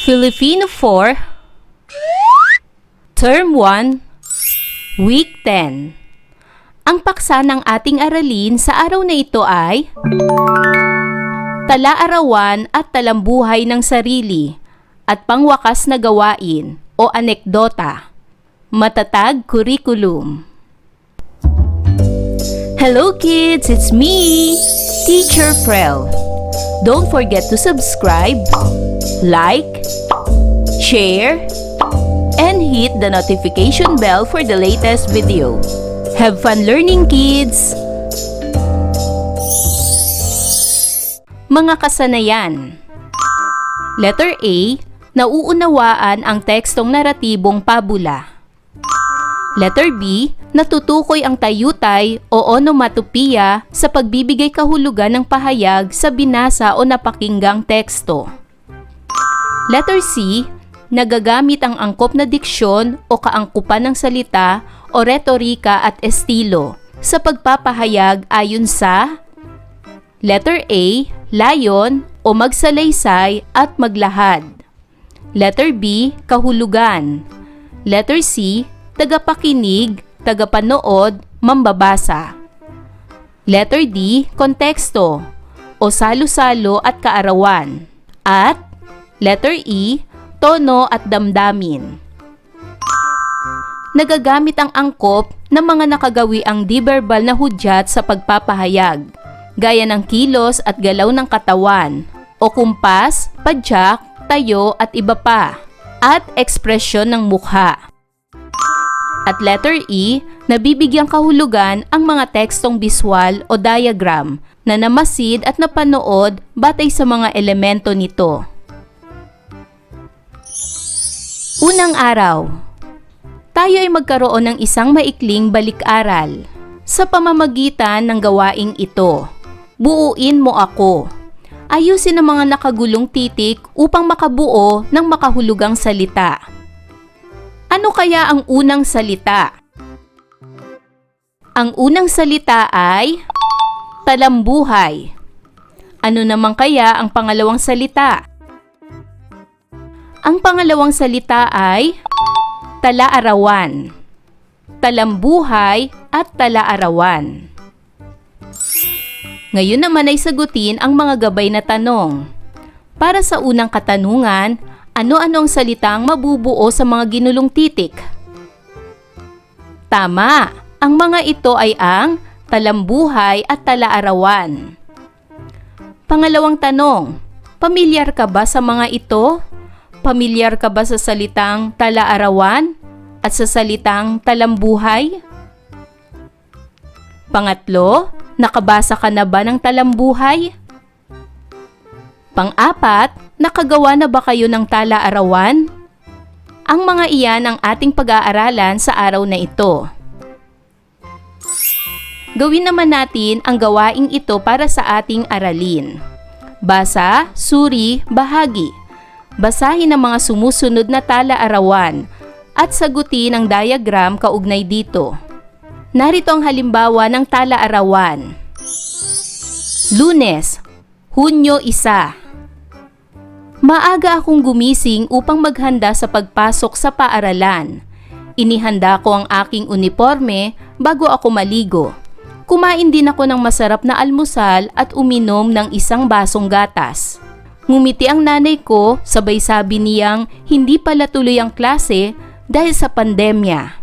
Filipino 4, Term 1, Week 10. Ang paksa ng ating aralin sa araw na ito ay tala-arawan at talambuhay ng sarili at pangwakas na gawain o anekdota. Matatag curriculum. Hello kids, it's me, Teacher Prel. Don't forget to subscribe, like, share, and hit the notification bell for the latest video. Have fun learning, kids! Mga kasanayan. Letter A, nauunawaan ang tekstong naratibong pabula. Letter B, natutukoy ang tayutay o onomatopoeia sa pagbibigay kahulugan ng pahayag sa binasa o napakinggang teksto. Letter C, nagagamit ang angkop na diksyon o kaangkupan ng salita o retorika at estilo sa pagpapahayag ayon sa Letter A, layon o magsalaysay at maglahad. Letter B, kahulugan. Letter C, tagapakinig, tagapanood, mambabasa. Letter D, konteksto o salo-salo at kaarawan. At Letter E, tono at damdamin. Nagagamit ang angkop ng mga nakagawiang di-verbal na hudyat sa pagpapahayag, gaya ng kilos at galaw ng katawan, o kumpas, padyak, tayo at iba pa, at ekspresyon ng mukha. At letter E, nabibigyang kahulugan ang mga tekstong biswal o diagram na namasid at napanood batay sa mga elemento nito. Unang araw, tayo ay magkaroon ng isang maikling balik-aral. Sa pamamagitan ng gawaing ito, buuin mo ako. Ayusin ang mga nakagulong titik upang makabuo ng makahulugang salita. Ano kaya ang unang salita? Ang unang salita ay talambuhay. Ano naman kaya ang pangalawang salita? Ang pangalawang salita ay tala-arawan, talambuhay at tala-arawan. Ngayon naman ay sagutin ang mga gabay na tanong. Para sa unang katanungan, ano-ano ang salitang mabubuo sa mga ginulong titik? Tama, ang mga ito ay ang talambuhay at tala-arawan. Pangalawang tanong, pamilyar ka ba sa mga ito? Pamilyar ka ba sa salitang tala-arawan at sa salitang talambuhay? Pangatlo, nakabasa ka na ba ng talambuhay? Pang-apat, nakagawa na ba kayo ng tala-arawan? Ang mga iyan ang ating pag-aaralan sa araw na ito. Gawin naman natin ang gawaing ito para sa ating aralin. Basa, suri, bahagi. Basahin ang mga sumusunod na tala-arawan at sagutin ang diagram kaugnay dito. Narito ang halimbawa ng tala-arawan. Lunes, Hunyo 1. Maaga akong gumising upang maghanda sa pagpasok sa paaralan. Inihanda ko ang aking uniforme bago ako maligo. Kumain din ako ng masarap na almusal at uminom ng isang basong gatas. Ngumiti ang nanay ko, sabay sabi niyang hindi pala tuloy ang klase dahil sa pandemya.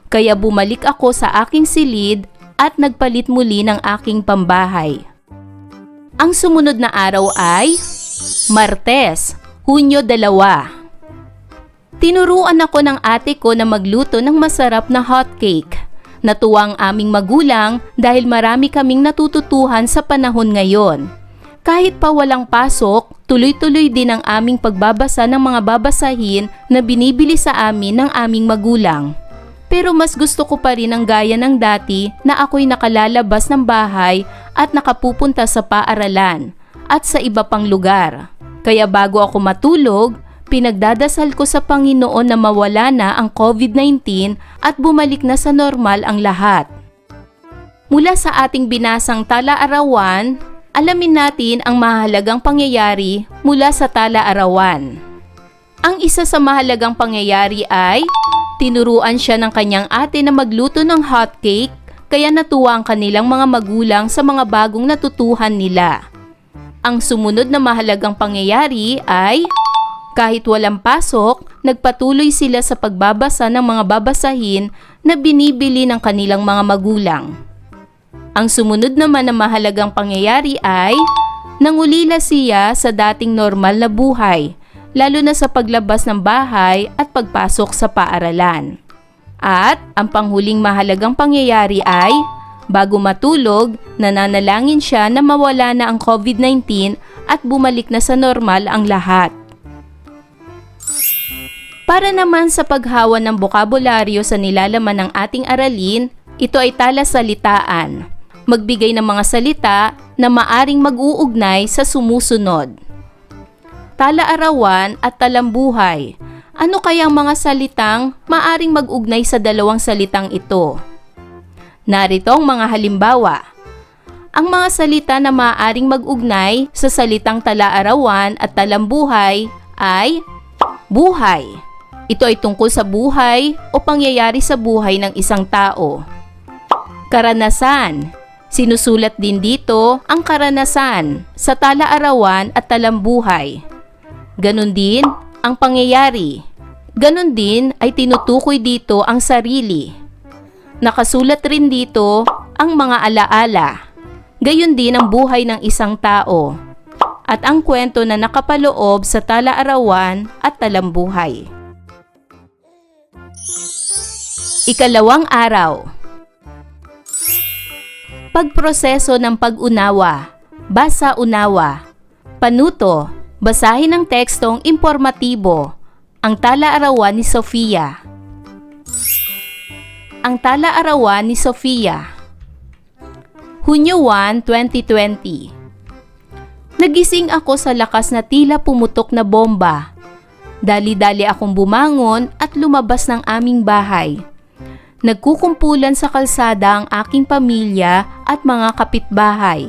Kaya bumalik ako sa aking silid at nagpalit muli ng aking pambahay. Ang sumunod na araw ay Martes, Hunyo 2. Tinuruan ako ng ate ko na magluto ng masarap na hotcake. Natuwa ang aming magulang dahil marami kaming natututuhan sa panahon ngayon. Kahit pa walang pasok, tuloy-tuloy din ang aming pagbabasa ng mga babasahin na binibili sa amin ng aming magulang. Pero mas gusto ko pa rin ang gaya ng dati na ako'y nakalalabas ng bahay at nakapupunta sa paaralan at sa iba pang lugar. Kaya bago ako matulog, pinagdadasal ko sa Panginoon na mawala na ang COVID-19 at bumalik na sa normal ang lahat. Mula sa ating binasang tala-arawan, alamin natin ang mahalagang pangyayari mula sa tala-arawan. Ang isa sa mahalagang pangyayari ay tinuruan siya ng kanyang ate na magluto ng hotcake, kaya natuwa ang kanilang mga magulang sa mga bagong natutuhan nila. Ang sumunod na mahalagang pangyayari ay kahit walang pasok, nagpatuloy sila sa pagbabasa ng mga babasahin na binibili ng kanilang mga magulang. Ang sumunod naman na mahalagang pangyayari ay nangulila siya sa dating normal na buhay, lalo na sa paglabas ng bahay at pagpasok sa paaralan. At ang panghuling mahalagang pangyayari ay bago matulog, nananalangin siya na mawala na ang COVID-19 at bumalik na sa normal ang lahat. Para naman sa paghawa ng bokabularyo sa nilalaman ng ating aralin, ito ay talasalitaan. Magbigay ng mga salita na maaring mag-uugnay sa sumusunod. Tala-arawan at talambuhay. Ano kayang mga salitang maaring mag-ugnay sa dalawang salitang ito? Narito ang mga halimbawa. Ang mga salita na maaring mag-ugnay sa salitang tala-arawan at talambuhay ay buhay. Ito ay tungkol sa buhay o pangyayari sa buhay ng isang tao. Karanasan. Sinusulat din dito ang karanasan sa tala-arawan at talambuhay. Ganon din ang pangyayari. Ganon din ay tinutukoy dito ang sarili. Nakasulat rin dito ang mga alaala. Gayon din ang buhay ng isang tao. At ang kwento na nakapaloob sa tala-arawan at talambuhay. Ikalawang araw. Pagproseso ng pag-unawa. Basa-unawa. Panuto. Basahin ang tekstong impormatibo. Ang tala-arawan ni Sofia. Ang tala-arawan ni Sofia. Hunyo 1, 2020. Nagising ako sa lakas na tila pumutok na bomba. Dali-dali akong bumangon at lumabas ng aming bahay. Nagkukumpulan sa kalsada ang aking pamilya at mga kapitbahay.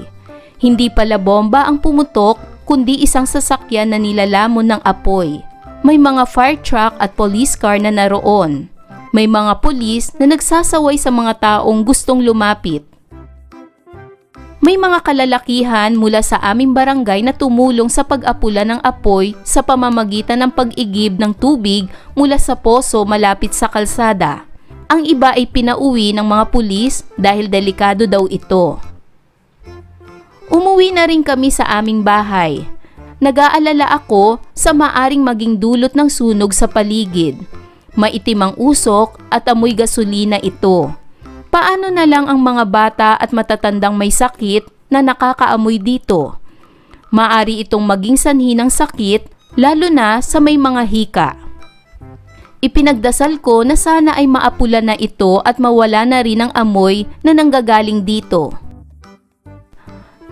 Hindi pala bomba ang pumutok, kundi isang sasakyan na nilalamon ng apoy. May mga fire truck at police car na naroon. May mga pulis na nagsasaway sa mga taong gustong lumapit. May mga kalalakihan mula sa aming barangay na tumulong sa pag-apula ng apoy sa pamamagitan ng pag-igib ng tubig mula sa poso malapit sa kalsada. Ang iba ay pinauwi ng mga pulis dahil delikado daw ito. Umuwi na rin kami sa aming bahay. Nag-aalala ako sa maaring maging dulot ng sunog sa paligid. Maitim ang usok at amoy gasolina ito. Paano na lang ang mga bata at matatandang may sakit na nakakaamoy dito? Maari itong maging sanhi ng sakit, lalo na sa may mga hika. Ipinagdasal ko na sana ay maapula na ito at mawala na rin ang amoy na nanggagaling dito.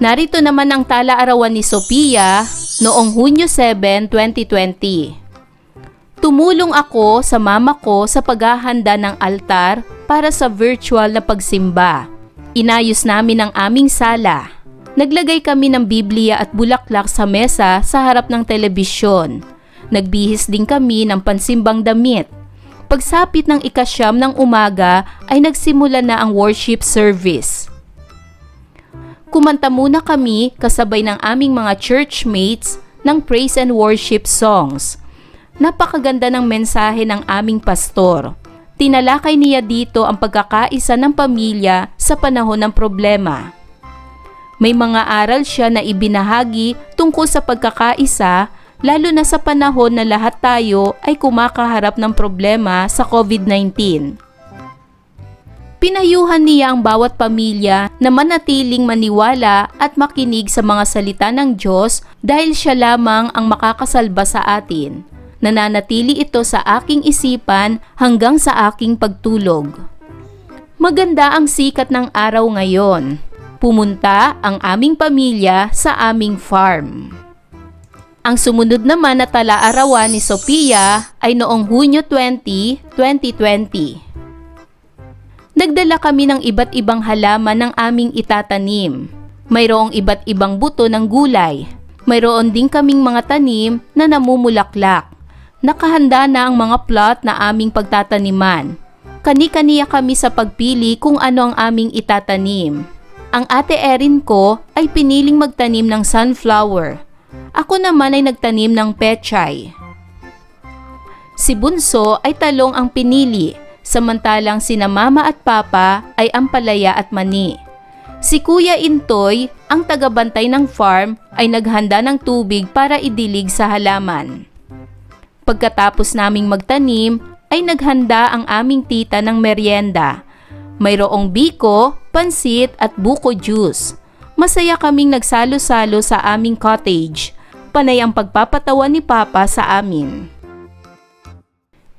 Narito naman ang tala-arawan ni Sofia noong Hunyo 7, 2020. Tumulong ako sa mama ko sa paghahanda ng altar para sa virtual na pagsimba. Inayos namin ang aming sala. Naglagay kami ng Biblia at bulaklak sa mesa sa harap ng telebisyon. Nagbihis din kami ng pansimbang damit. Pagsapit ng 9 ng umaga ay nagsimula na ang worship service. Kumanta muna kami kasabay ng aming mga churchmates ng praise and worship songs. Napakaganda ng mensahe ng aming pastor. Tinalakay niya dito ang pagkakaisa ng pamilya sa panahon ng problema. May mga aral siya na ibinahagi tungkol sa pagkakaisa, lalo na sa panahon na lahat tayo ay kumakaharap ng problema sa COVID-19. Pinayuhan niya ang bawat pamilya na manatiling maniwala at makinig sa mga salita ng Diyos dahil siya lamang ang makakasalba sa atin. Nananatili ito sa aking isipan hanggang sa aking pagtulog. Maganda ang sikat ng araw ngayon. Pumunta ang aming pamilya sa aming farm. Ang sumunod naman na tala-arawan ni Sofia ay noong Hunyo 20, 2020. Nagdala kami ng iba't ibang halaman ng aming itatanim. Mayroong iba't ibang buto ng gulay. Mayroon din kaming mga tanim na namumulaklak. Nakahanda na ang mga plot na aming pagtataniman. Kani-kaniya kami sa pagpili kung ano ang aming itatanim. Ang ate Erin ko ay piniling magtanim ng sunflower. Ako naman ay nagtanim ng pechay. Si Bunso ay talong ang pinili, samantalang sina Mama at Papa ay ampalaya at mani. Si Kuya Intoy, ang tagabantay ng farm, ay naghanda ng tubig para idilig sa halaman. Pagkatapos naming magtanim, ay naghanda ang aming tita ng merienda. Mayroong biko, pansit at buko juice. Masaya kaming nagsalo-salo sa aming cottage. Panay ang pagpapatawa ni Papa sa amin.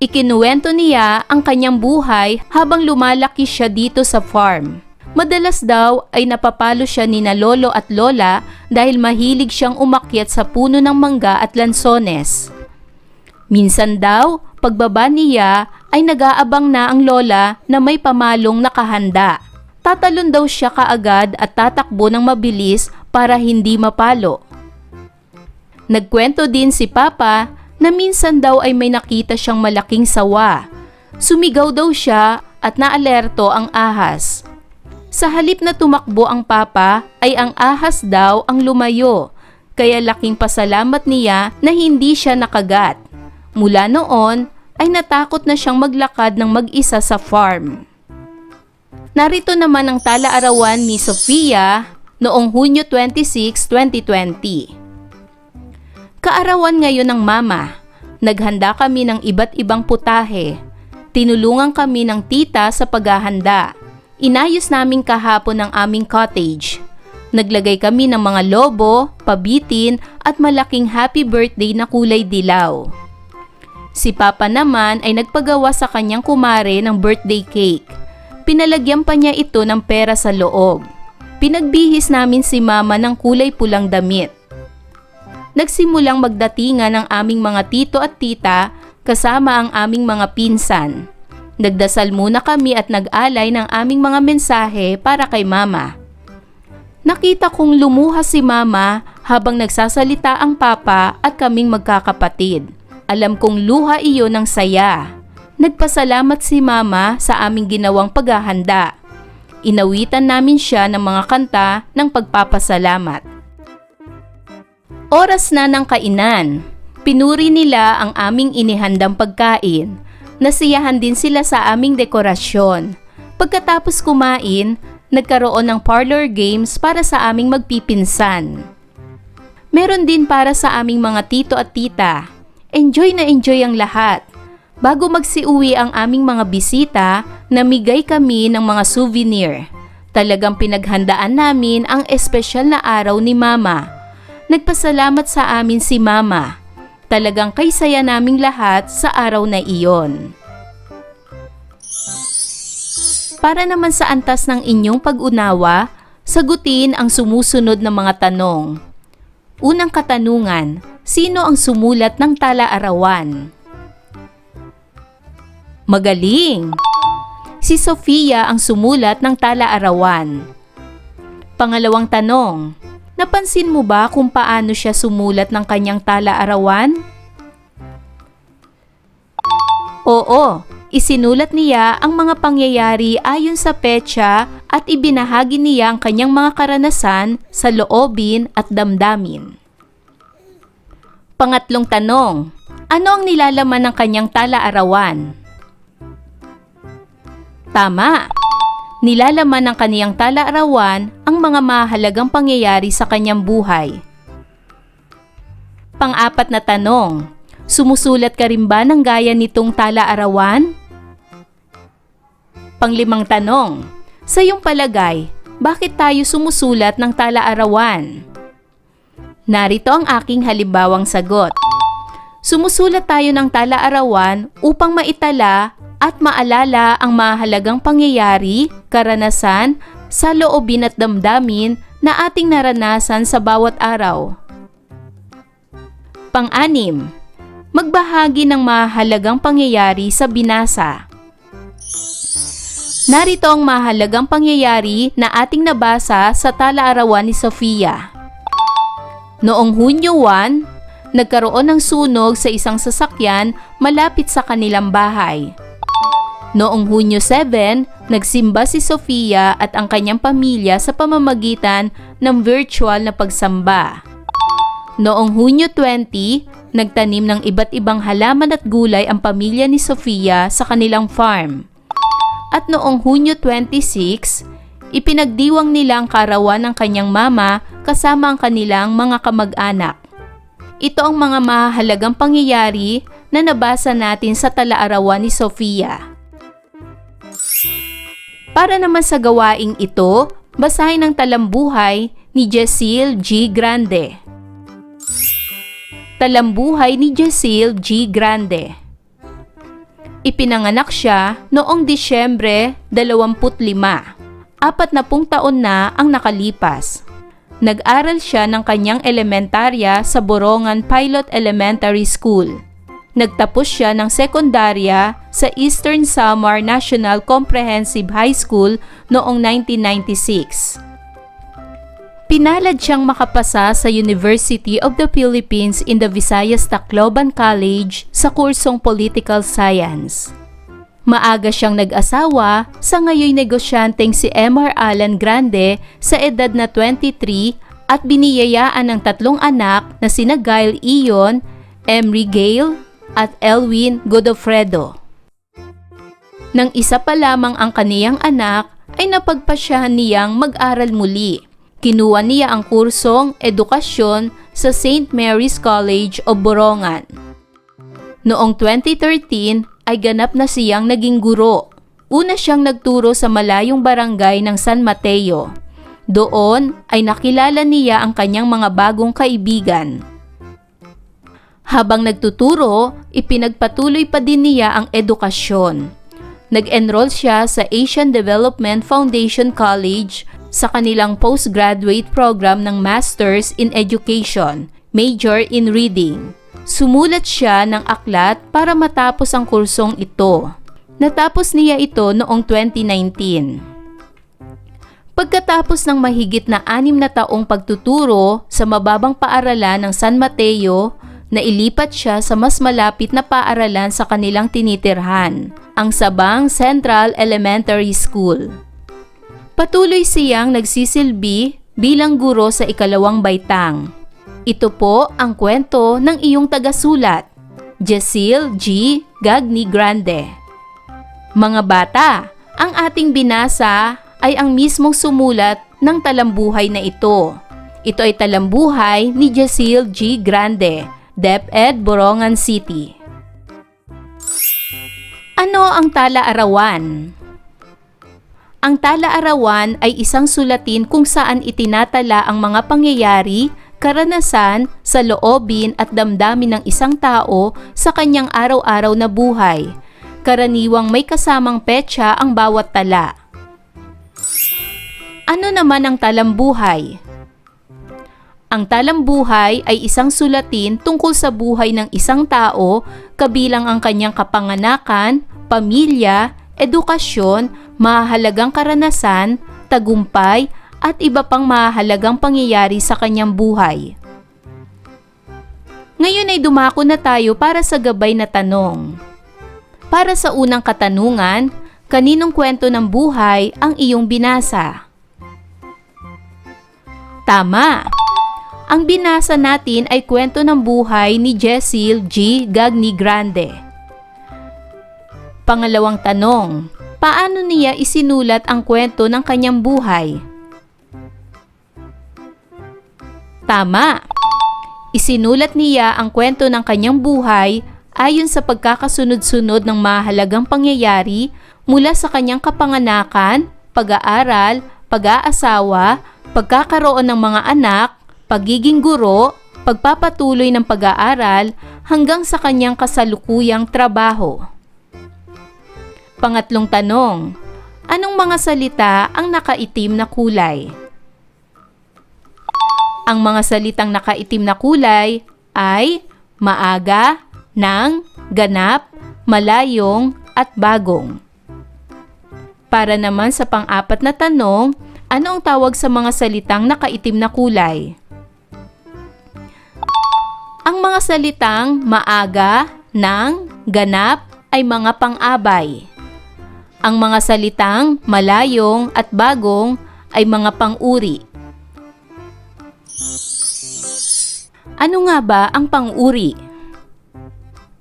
Ikinuwento niya ang kanyang buhay habang lumalaki siya dito sa farm. Madalas daw ay napapalo siya ni na lolo at lola dahil mahilig siyang umakyat sa puno ng mangga at lansones. Minsan daw, pagbaba niya ay nag-aabang na ang lola na may pamalong nakahanda. Tatalon daw siya kaagad at tatakbo ng mabilis para hindi mapalo. Nagkwento din si Papa na minsan daw ay may nakita siyang malaking sawa. Sumigaw daw siya at naalerto ang ahas. Sa halip na tumakbo ang Papa ay ang ahas daw ang lumayo, kaya laking pasalamat niya na hindi siya nakagat. Mula noon ay natakot na siyang maglakad ng mag-isa sa farm. Narito naman ang tala-arawan ni Sofia noong Hunyo 26, 2020. Kaarawan ngayon ng Mama. Naghanda kami ng iba't ibang putahe. Tinulungan kami ng tita sa paghahanda. Inayos namin kahapon ang aming cottage. Naglagay kami ng mga lobo, pabitin at malaking happy birthday na kulay dilaw. Si Papa naman ay nagpagawa sa kanyang kumare ng birthday cake. Pinalagyan pa niya ito ng pera sa loob. Pinagbihis namin si Mama ng kulay pulang damit. Nagsimulang magdatingan ang aming mga tito at tita kasama ang aming mga pinsan. Nagdasal muna kami at nag-alay ng aming mga mensahe para kay Mama. Nakita kong lumuha si Mama habang nagsasalita ang Papa at kaming magkakapatid. Alam kong luha iyon ng saya. Nagpasalamat si Mama sa aming ginawang paghahanda. Inawitan namin siya ng mga kanta ng pagpapasalamat. Oras na ng kainan. Pinuri nila ang aming inihandang pagkain. Nasiyahan din sila sa aming dekorasyon. Pagkatapos kumain, nagkaroon ng parlor games para sa aming magpipinsan. Meron din para sa aming mga tito at tita. Enjoy na enjoy ang lahat. Bago magsiuwi ang aming mga bisita, namigay kami ng mga souvenir. Talagang pinaghandaan namin ang espesyal na araw ni Mama. Nagpasalamat sa amin si Mama. Talagang kay saya naming lahat sa araw na iyon. Para naman sa antas ng inyong pag-unawa, sagutin ang sumusunod na mga tanong. Unang katanungan, sino ang sumulat ng tala-arawan? Magaling! Si Sofia ang sumulat ng tala-arawan. Pangalawang tanong, napansin mo ba kung paano siya sumulat ng kanyang tala-arawan? Oo, isinulat niya ang mga pangyayari ayon sa petsa at ibinahagi niya ang kanyang mga karanasan sa loobin at damdamin. Pangatlong tanong, ano ang nilalaman ng kanyang tala-arawan? Tama! Nilalaman ng kaniyang tala-arawan ang mga mahalagang pangyayari sa kanyang buhay. Pang-apat na tanong, sumusulat ka rin ba ng gaya nitong tala-arawan? Panglimang tanong, sa iyong palagay, bakit tayo sumusulat ng tala-arawan? Narito ang aking halimbawang sagot. Sumusulat tayo ng tala-arawan upang maitala at maalala ang mahalagang pangyayari, karanasan, sa loobin at damdamin na ating naranasan sa bawat araw. Pang-anim, magbahagi ng mahalagang pangyayari sa binasa. Narito ang mahalagang pangyayari na ating nabasa sa tala-arawan ni Sofia. Noong Hunyo 1, nagkaroon ng sunog sa isang sasakyan malapit sa kanilang bahay. Noong Hunyo 7, nagsimba si Sofia at ang kanyang pamilya sa pamamagitan ng virtual na pagsamba. Noong Hunyo 20, nagtanim ng iba't ibang halaman at gulay ang pamilya ni Sofia sa kanilang farm. At noong Hunyo 26, ipinagdiwang nila ang kaarawan ng kanyang mama kasama ang kanilang mga kamag-anak. Ito ang mga mahalagang pangyayari na nabasa natin sa tala-arawan ni Sofia. Para naman sa gawaing ito, basahin ang talambuhay ni Jecile G. Grande. Talambuhay ni Jecile G. Grande. Ipinanganak siya noong Disyembre 25. 40 taon na ang nakalipas. Nag-aral siya ng kanyang elementarya sa Borongan Pilot Elementary School. Nagtapos siya ng sekundarya sa Eastern Samar National Comprehensive High School noong 1996. Pinalad siyang makapasa sa University of the Philippines in the Visayas Tacloban College sa kursong Political Science. Maaga siyang nag-asawa sa ngayoy negosyanteng si M.R. Alan Grande sa edad na 23 at biniyayaan ng 3 anak na sina Gail Ion, Emery Gale at Elwin Godofredo. Nang isa pa lamang ang kaniyang anak ay napagpasyahan niyang mag-aral muli. Kinuha niya ang kursong edukasyon sa St. Mary's College of Borongan. Noong 2013 ay ganap na siyang naging guro. Una siyang nagturo sa malayong barangay ng San Mateo. Doon ay nakilala niya ang kanyang mga bagong kaibigan. Habang nagtuturo, ipinagpatuloy pa din niya ang edukasyon. Nag-enroll siya sa Asian Development Foundation College sa kanilang postgraduate program ng Masters in Education, Major in Reading. Sumulat siya ng aklat para matapos ang kursong ito. Natapos niya ito noong 2019. Pagkatapos ng mahigit na 6 na taong pagtuturo sa mababang paaralan ng San Mateo, nailipat siya sa mas malapit na paaralan sa kanilang tinitirhan, ang Sabang Central Elementary School. Patuloy siyang nagsisilbi bilang guro sa 2nd baitang. Ito po ang kwento ng iyong tagasulat, Jecile G. Gagni Grande. Mga bata, ang ating binasa ay ang mismong sumulat ng talambuhay na ito. Ito ay talambuhay ni Jecile G. Grande, DepEd Borongan City. Ano ang tala-arawan? Ang tala-arawan ay isang sulatin kung saan itinatala ang mga pangyayari, karanasan, saloobin at damdamin ng isang tao sa kanyang araw-araw na buhay. Karaniwang may kasamang petsa ang bawat tala. Ano naman ang talambuhay? Ang talambuhay ay isang sulatin tungkol sa buhay ng isang tao, kabilang ang kanyang kapanganakan, pamilya, edukasyon, mahalagang karanasan, tagumpay, at iba pang mahalagang pangyayari sa kanyang buhay. Ngayon ay dumako na tayo para sa gabay na tanong. Para sa unang katanungan, kaninong kwento ng buhay ang iyong binasa? Tama! Ang binasa natin ay kwento ng buhay ni Jecile G. Gagni Grande. Pangalawang tanong, paano niya isinulat ang kwento ng kanyang buhay? Tama! Isinulat niya ang kwento ng kanyang buhay ayon sa pagkakasunod-sunod ng mahalagang pangyayari mula sa kanyang kapanganakan, pag-aaral, pag-aasawa, pagkakaroon ng mga anak, pagiging guro, pagpapatuloy ng pag-aaral hanggang sa kanyang kasalukuyang trabaho. Pangatlong tanong, anong mga salita ang nakaitim na kulay? Ang mga salitang nakaitim na kulay ay maaga, nang, ganap, malayong, at bagong. Para naman sa pang-4 na tanong, ano ang tawag sa mga salitang nakaitim na kulay? Ang mga salitang maaga, nang, ganap ay mga pang-abay. Ang mga salitang malayong at bagong ay mga pang-uri. Ano nga ba ang pang-uri?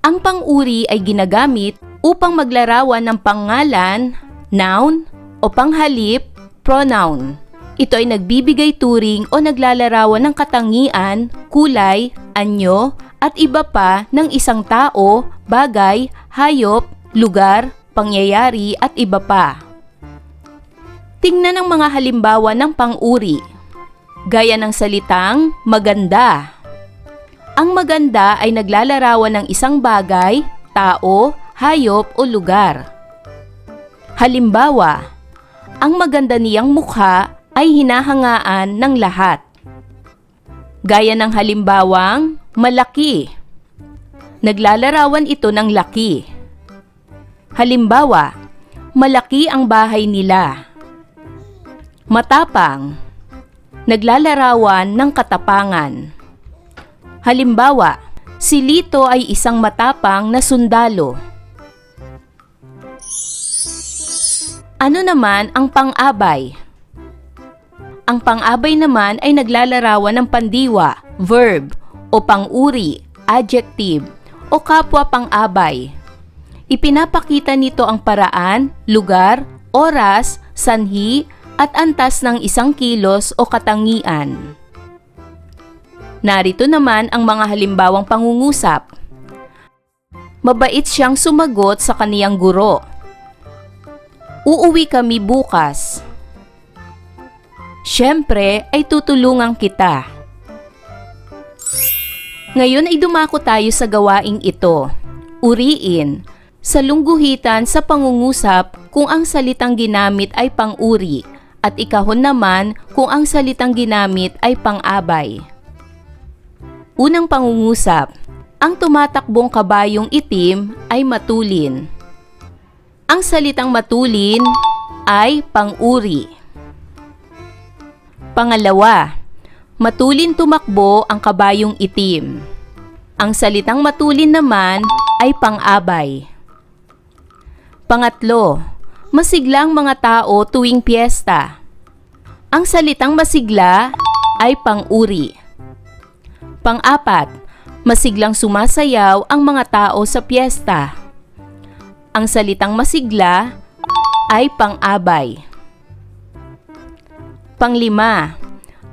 Ang pang-uri ay ginagamit upang maglarawan ng pangalan, noun, o panghalip, pronoun. Ito ay nagbibigay turing o naglalarawan ng katangian, kulay, anyo, at iba pa ng isang tao, bagay, hayop, lugar, pangyayari at iba pa. Tingnan ang mga halimbawa ng pang-uri. Gaya ng salitang maganda. Ang maganda ay naglalarawan ng isang bagay, tao, hayop o lugar. Halimbawa, ang maganda niyang mukha ay hinahangaan ng lahat. Gaya ng halimbawang malaki. Naglalarawan ito ng laki. Halimbawa, malaki ang bahay nila. Matapang. Naglalarawan ng katapangan. Halimbawa, si Lito ay isang matapang na sundalo. Ano naman ang pang-abay? Ang pang-abay naman ay naglalarawan ng pandiwa, verb, o pang-uri, adjective, o kapwa pang-abay. Ipinapakita nito ang paraan, lugar, oras, sanhi, at antas ng isang kilos o katangian. Narito naman ang mga halimbawang pangungusap. Mabait siyang sumagot sa kaniyang guro. Uuwi kami bukas. Siyempre ay tutulungan kita. Ngayon ay dumako tayo sa gawaing ito. Uriin. Salungguhitan sa pangungusap kung ang salitang ginamit ay pang-uri at ikahon naman kung ang salitang ginamit ay pang-abay. Unang pangungusap. Ang tumatakbong kabayong itim ay matulin. Ang salitang matulin ay pang-uri. Pangalawa, matulin tumakbo ang kabayong itim. Ang salitang matulin naman ay pang-abay. Pangatlo, masigla ang mga tao tuwing piyesta. Ang salitang masigla ay pang-uri. Pang-apat, masiglang sumasayaw ang mga tao sa piyesta. Ang salitang masigla ay pang-abay. Panglima,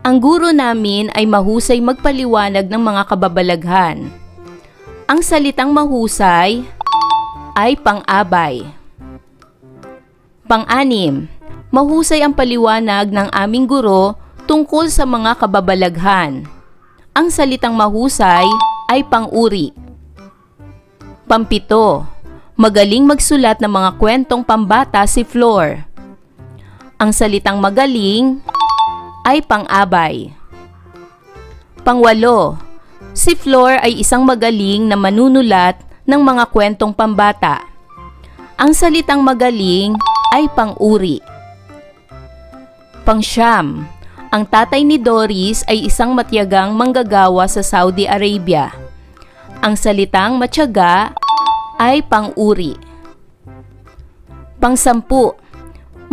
ang guro namin ay mahusay magpaliwanag ng mga kababalaghan. Ang salitang mahusay ay pang-abay. Pang-anim, mahusay ang paliwanag ng aming guro tungkol sa mga kababalaghan. Ang salitang mahusay ay pang-uri. Pampito, magaling magsulat ng mga kwentong pambata si Flor. Ang salitang magaling ay pang-abay. Pangwalo, si Flor ay isang magaling na manunulat ng mga kwentong pambata. Ang salitang magaling ay pang-uri. Pangsyam, ang tatay ni Doris ay isang matiyagang manggagawa sa Saudi Arabia. Ang salitang matyaga ay pang-uri. Pangsampu,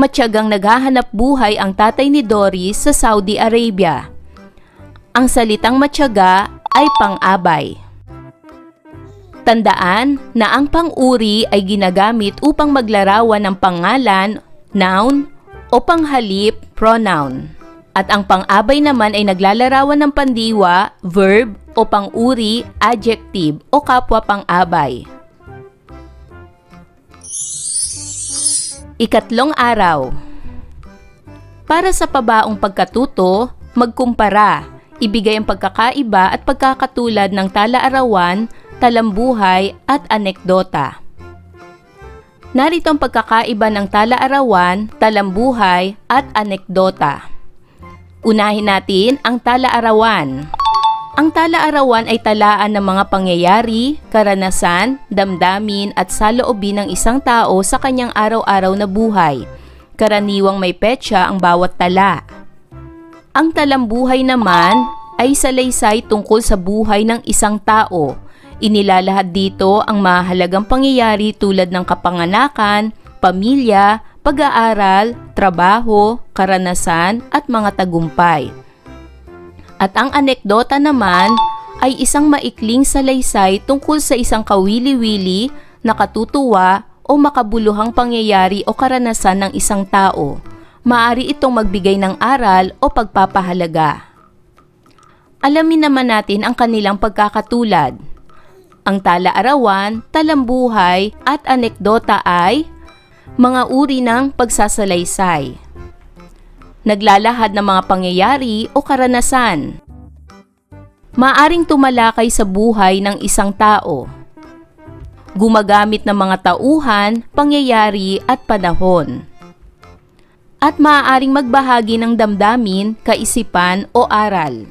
matyagang naghahanap buhay ang tatay ni Doris sa Saudi Arabia. Ang salitang matyaga ay pang-abay. Tandaan na ang pang-uri ay ginagamit upang maglarawan ng pangalan, noun, o panghalip, pronoun. At ang pang-abay naman ay naglalarawan ng pandiwa, verb, o pang-uri, adjective, o kapwa pang-abay. Ikatlong araw. Para sa pabaong pagkatuto, magkumpara, ibigay ang pagkakaiba at pagkakatulad ng tala-arawan, talambuhay at anekdota. Narito ang pagkakaiba ng tala-arawan, talambuhay at anekdota. Unahin natin ang tala-arawan. Ang tala-arawan ay talaan ng mga pangyayari, karanasan, damdamin at saloobin ng isang tao sa kanyang araw-araw na buhay. Karaniwang may petsa ang bawat tala. Ang talambuhay naman ay salaysay tungkol sa buhay ng isang tao. Inilalahad dito ang mahalagang pangyayari tulad ng kapanganakan, pamilya, pag-aaral, trabaho, karanasan at mga tagumpay. At ang anekdota naman ay isang maikling salaysay tungkol sa isang kawili-wili, nakatutuwa o makabuluhang pangyayari o karanasan ng isang tao. Maaari itong magbigay ng aral o pagpapahalaga. Alamin naman natin ang kanilang pagkakatulad. Ang tala-arawan, talambuhay at anekdota ay mga uri ng pagsasalaysay. Naglalahad ng mga pangyayari o karanasan. Maaring tumalakay sa buhay ng isang tao. Gumagamit ng mga tauhan, pangyayari at panahon. At maaaring magbahagi ng damdamin, kaisipan o aral.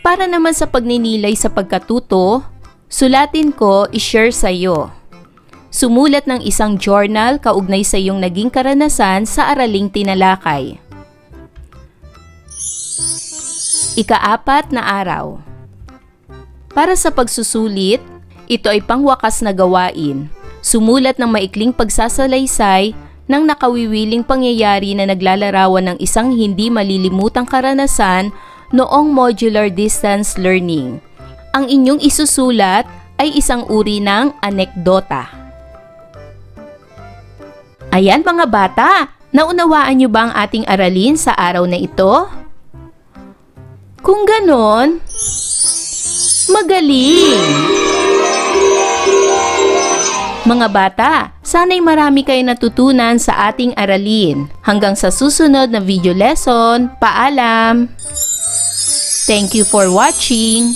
Para naman sa pagninilay sa pagkatuto, sulatin ko i-share sa iyo. Sumulat ng isang journal kaugnay sa iyong naging karanasan sa araling tinalakay. Ika-4 na araw. Para sa pagsusulit, ito ay pangwakas na gawain. Sumulat ng maikling pagsasalaysay ng nakawiwiling pangyayari na naglalarawan ng isang hindi malilimutang karanasan noong modular distance learning. Ang inyong isusulat ay isang uri ng anekdota. Ayan mga bata, naunawaan niyo ba ang ating aralin sa araw na ito? Kung ganon, magaling! Mga bata, sana'y marami kayo natutunan sa ating aralin. Hanggang sa susunod na video lesson, paalam! Thank you for watching!